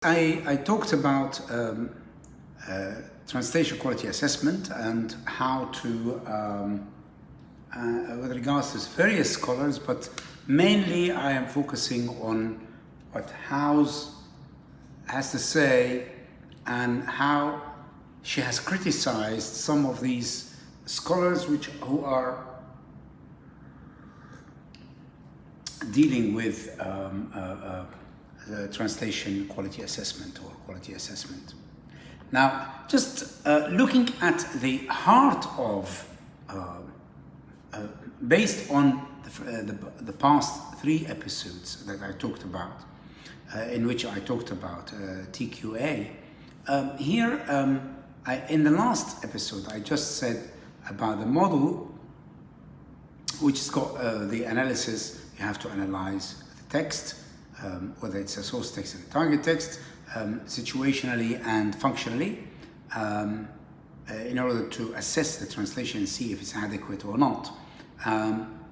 I talked about translation quality assessment and how to, with regards to various scholars, but mainly I am focusing on what House has to say and how she has criticized some of these scholars who are dealing with the translation quality assessment or quality assessment. Now, just looking at the heart of, based on the past 3 episodes that I talked about, in which I talked about TQA, here in the last episode I just said about the model, which has got the analysis. You have to analyze the text, whether it's a source text and target text, situationally and functionally, in order to assess the translation and see if it's adequate or not,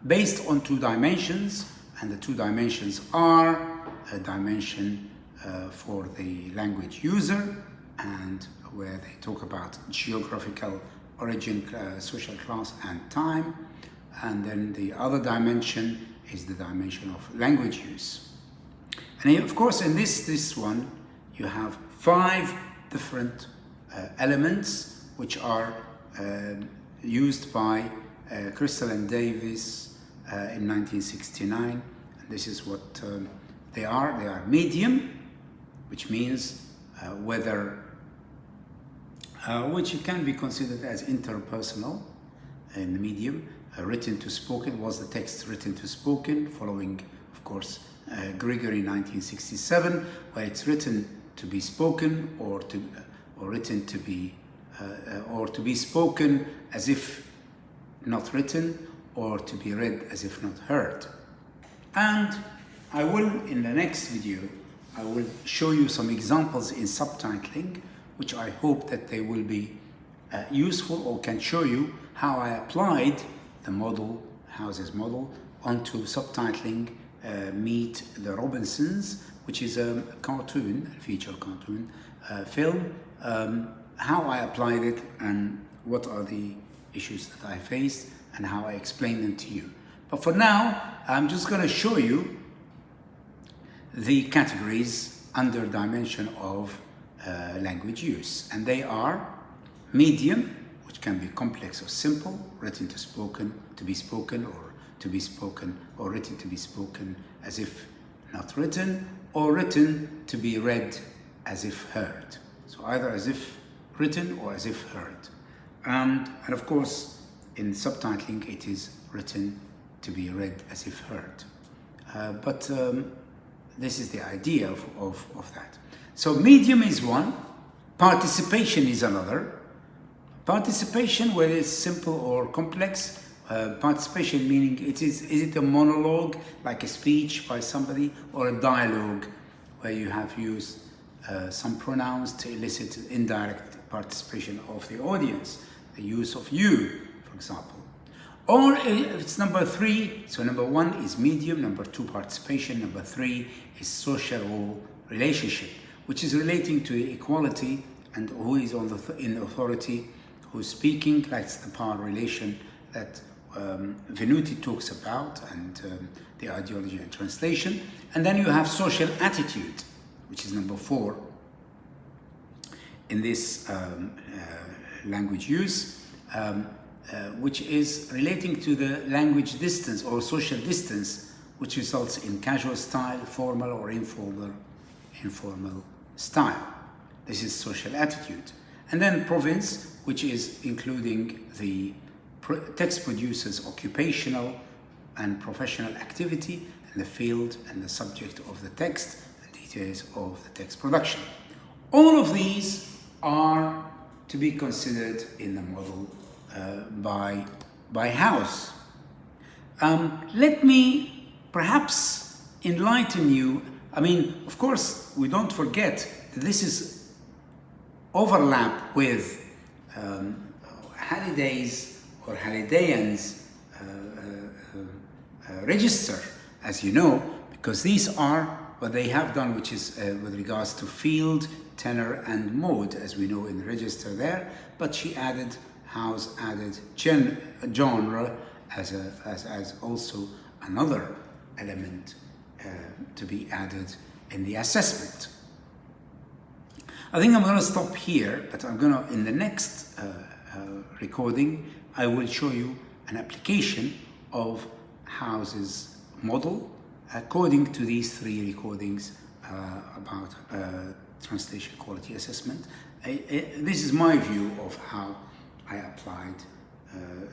based on 2 dimensions, and the 2 dimensions are a dimension for the language user, and where they talk about geographical origin, social class and time, and then the other dimension is the dimension of language use. And of course, in this one, you have 5 different elements which are used by Crystal and Davis in 1969. And this is what they are. They are medium, which means whether, which can be considered as interpersonal in the medium. Written to spoken, was the text written to spoken, following, of course, Gregory 1967, where it's written to be spoken or written to be or to be spoken as if not written, or to be read as if not heard. And I will, in the next video, I will show you some examples in subtitling, which I hope that they will be useful, or can show you how I applied the model, House's model, onto subtitling Meet the Robinsons, which is a cartoon, a feature cartoon film, how I applied it and what are the issues that I faced and how I explained them to you. But for now, I'm just going to show you the categories under dimension of language use, and they are medium, which can be complex or simple, written to spoken, to be spoken, or to be spoken, or written to be spoken as if not written, or written to be read as if heard. So either as if written or as if heard. And of course, in subtitling, it is written to be read as if heard. But this is the idea of that. So medium is one, participation is another. Participation, whether it's simple or complex, participation meaning is it a monologue, like a speech by somebody, or a dialogue where you have used some pronouns to elicit indirect participation of the audience, the use of you, for example. Or if it's number 3, so number 1 is medium, number 2 participation, number 3 is social role relationship, which is relating to equality and who is in authority, who's speaking. That's the power relation that Venuti talks about, and the ideology and translation. And then you have social attitude, which is number 4 in this language use, which is relating to the language distance or social distance, which results in casual style, formal or informal style. This is social attitude. And then province, which is including the text producer's occupational and professional activity, and the field and the subject of the text, and details of the text production. All of these are to be considered in the model by House. Let me perhaps enlighten you. I mean, of course, we don't forget that this is overlap with Halliday's or Hallidayans register, as you know, because these are what they have done, which is with regards to field, tenor and mode, as we know in the register there, but she added, House added genre as also another element to be added in the assessment. I think I'm going to stop here, but I'm going to, in the next recording, I will show you an application of House's model according to these 3 recordings about translation quality assessment. This is my view of how I applied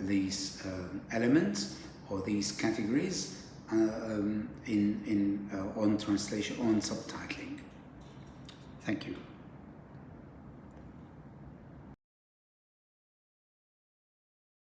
these elements or these categories on translation, on subtitling. Thank you.